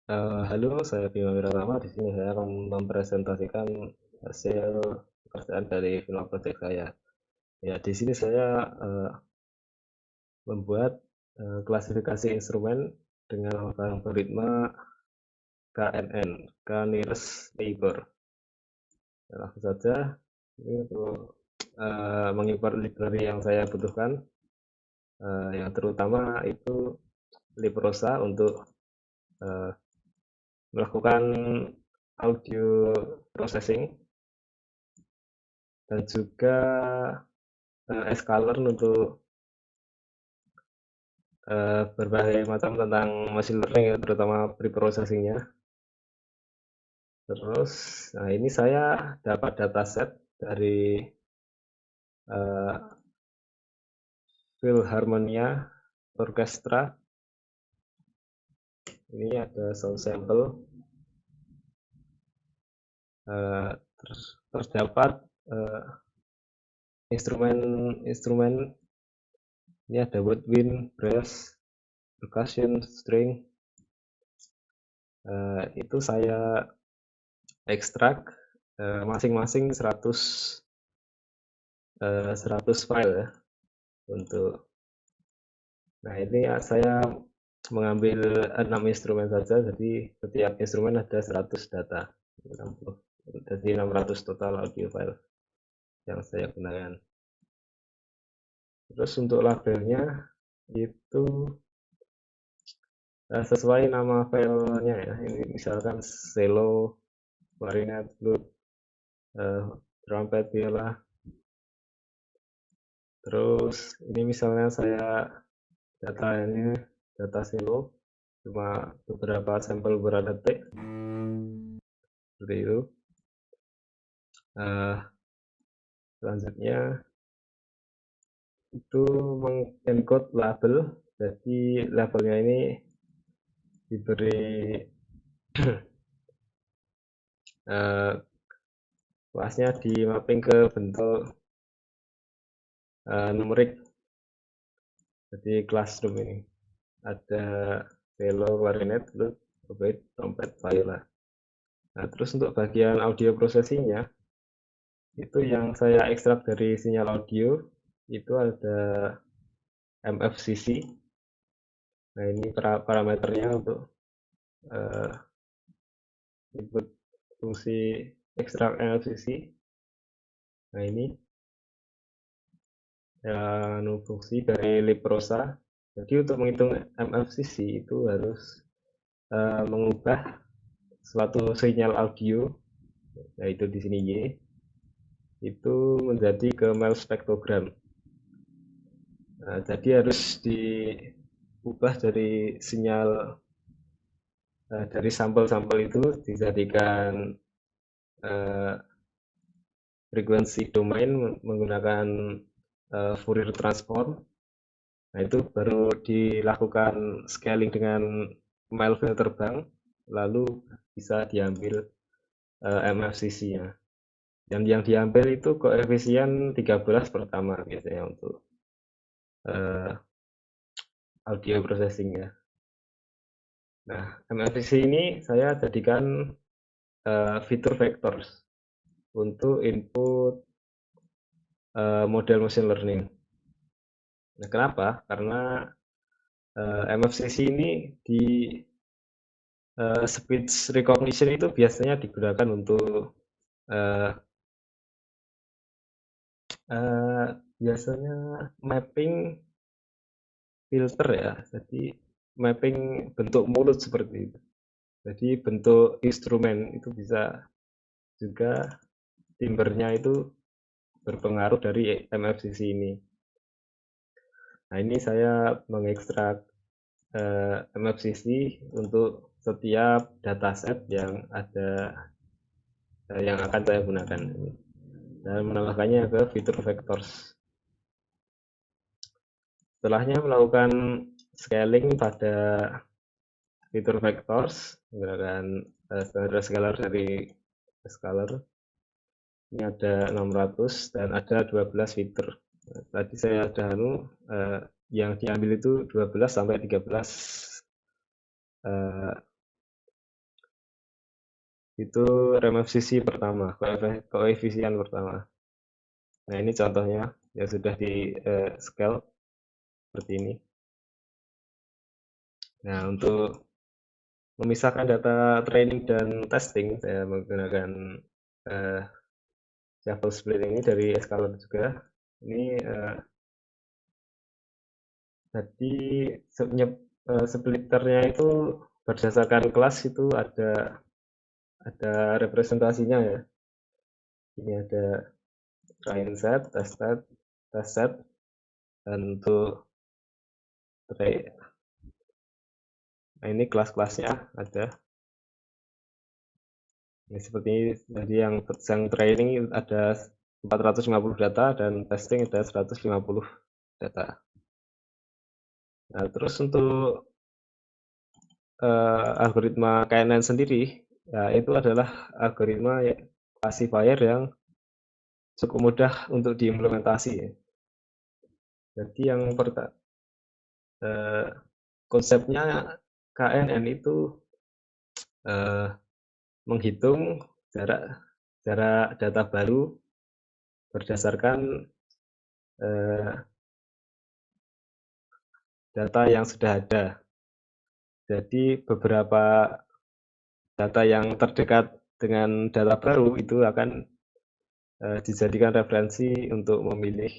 Halo, saya Bima Wiratama. Di sini saya akan mempresentasikan hasil pekerjaan dari final project saya. Ya, di sini saya membuat klasifikasi instrumen dengan algoritma KNN, K-nearest neighbor. Ya, langsung saja, ini untuk mengimport library yang saya butuhkan, yang terutama itu librosa untuk eh, melakukan audio processing dan juga Sciklar untuk berbagai macam tentang machine learning ya, terutama pre-processingnya. Terus, nah ini saya dapat dataset dari uh, Philharmonia Orchestra. Ini ada sound sample. Terdapat instrumen-instrumen. Ini ada woodwind, brass, percussion, string. Itu saya ekstrak masing-masing 100 file ya untuk. Nah, ini ya, saya mengambil 6 instrumen saja, jadi setiap instrumen ada 100 data. Jadi 600 total audio file yang saya gunakan. Terus untuk labelnya itu sesuai nama filenya ya. Ini misalkan cello, clarinet, flute, trumpet, viola. Terus ini misalnya saya data cello cuma beberapa sampel beberapa detik seperti itu. Selanjutnya itu mengencode label, jadi labelnya ini diberi kelasnya di mapping ke bentuk numerik, jadi classroom ini ada cello, clarinet, flute, oboe, trompet, viola. Nah, terus untuk bagian audio processingnya itu yang saya ekstrak dari sinyal audio itu ada MFCC. Nah, ini parameternya untuk uh, input fungsi ekstrak MFCC. Nah, ini fungsi dari librosa. Jadi untuk menghitung MFCC itu harus mengubah suatu sinyal audio, yaitu di sini Y, itu menjadi Gaussian spektrogram. Nah, jadi harus diubah dari sinyal dari sampel-sampel itu dijadikan uh, frekuensi domain menggunakan Fourier transform. Nah, itu baru dilakukan scaling dengan mile filter bank, lalu bisa diambil MFCC-nya. Dan yang diambil itu koefisien 13 pertama biasanya untuk uh, audio processing ya. Nah, MFCC ini saya jadikan fitur vectors untuk input model machine learning. Nah, kenapa? Karena MFCC ini di speech recognition itu biasanya digunakan untuk uh, biasanya mapping filter ya. Jadi mapping bentuk mulut seperti itu. Jadi bentuk instrumen itu bisa juga timbernya itu berpengaruh dari MFCC ini. Nah, ini saya mengekstrak MFCC untuk setiap dataset yang ada yang akan saya gunakan dan menambahkannya ke fitur vectors. Setelahnya melakukan scaling pada fitur vectors menggunakan standar scalar dari scalar. Ini ada 600 dan ada 12 fitur. Tadi saya ada yang diambil itu 12 sampai 13 itu RMFCC pertama, koefisien pertama. Nah, ini contohnya yang sudah di scale seperti ini. Nah, untuk memisahkan data training dan testing, saya menggunakan shuffle split ini dari Escaler juga. Ini jadi splitternya itu berdasarkan kelas itu ada representasinya ya. Ini ada train set, test set, dan untuk nah ini kelas-kelasnya ada. Ini seperti ini. Jadi yang training ada 450 data dan testing ada 150 data. Nah, terus untuk algoritma KNN sendiri, ya itu adalah algoritma classifier yang cukup mudah untuk diimplementasi. Ya. Jadi yang konsepnya KNN itu menghitung jarak data baru berdasarkan data yang sudah ada. Jadi beberapa data yang terdekat dengan data baru itu akan dijadikan referensi untuk memilih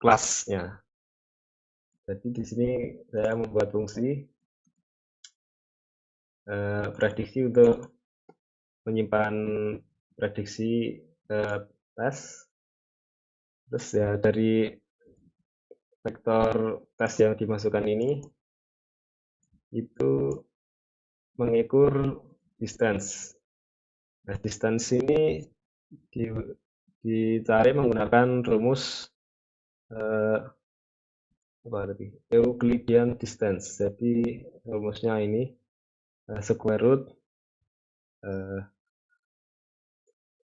kelasnya. Jadi di sini saya membuat fungsi prediksi untuk menyimpan prediksi tes. Terus ya dari vektor tes yang dimasukkan ini itu mengukur distance. Nah, distance ini dicari menggunakan rumus Euclidean distance. Jadi rumusnya ini square root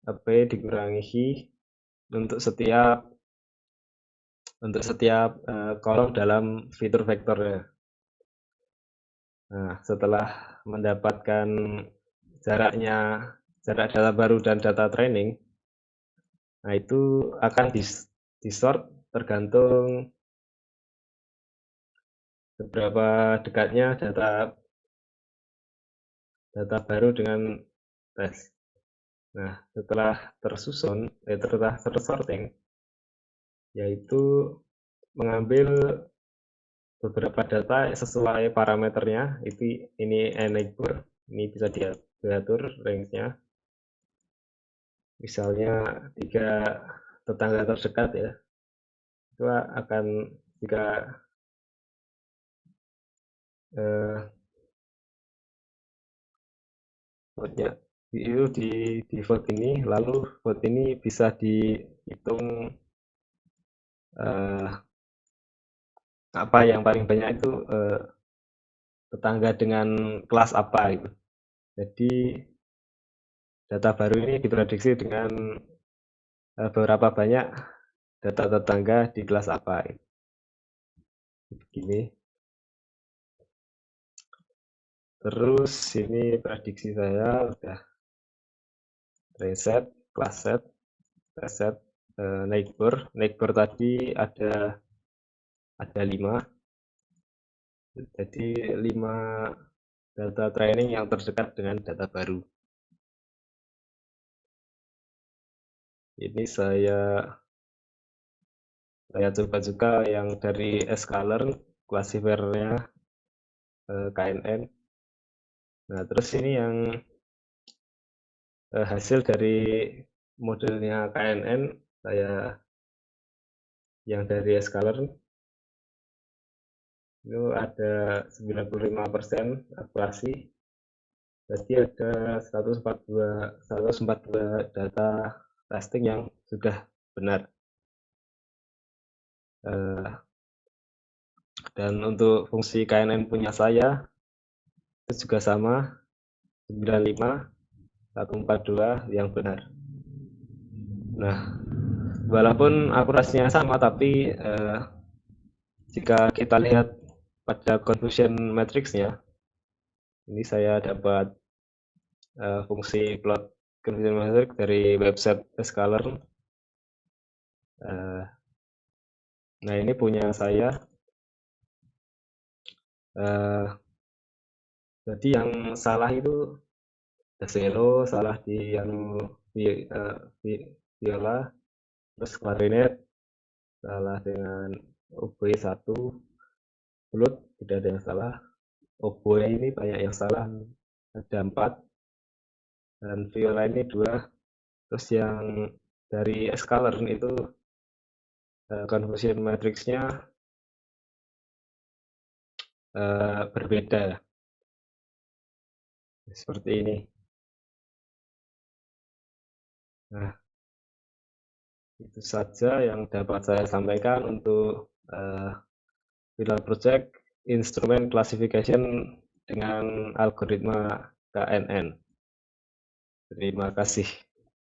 P dikurangi I untuk setiap kolom dalam fitur vektornya. Nah, setelah mendapatkan jarak data baru dan data training, nah itu akan disort tergantung seberapa dekatnya data baru dengan tes. Nah, setelah tersorting, yaitu mengambil beberapa data sesuai parameternya, ini neighbor, ini bisa diatur range-nya. Misalnya 3 tetangga terdekat ya, itu akan jika itu di vote ini, lalu vote ini bisa dihitung apa yang paling banyak itu tetangga dengan kelas apa gitu. Jadi data baru ini diprediksi dengan berapa banyak data tetangga di kelas apa gitu. Begini. Terus ini prediksi saya udah train set, class set, test set, neighbor tadi ada 5. Jadi 5 data training yang terdekat dengan data baru. Ini saya coba juga yang dari Escaler, classifiernya KNN. Nah, terus ini yang hasil dari modelnya KNN, saya yang dari Escaler itu ada 95% akurasi. Jadi ada 142 data testing yang sudah benar. Dan untuk fungsi KNN punya saya itu juga sama, 95 142 yang benar. Nah, walaupun akurasinya sama, tapi jika kita lihat pada confusion matrix-nya, ini saya dapat fungsi plot confusion matrix dari website Scholar. Nah ini punya saya. Jadi yang salah itu cello, salah di viola, terus klarinet, salah dengan oboe 1, flute tidak ada yang salah. Oboe ini banyak yang salah, ada 4, dan viola ini 2. Terus yang dari Scalar itu conversion matrixnya berbeda, seperti ini. Nah, itu saja yang dapat saya sampaikan untuk Visual Project Instrument Classification dengan algoritma KNN. Terima kasih.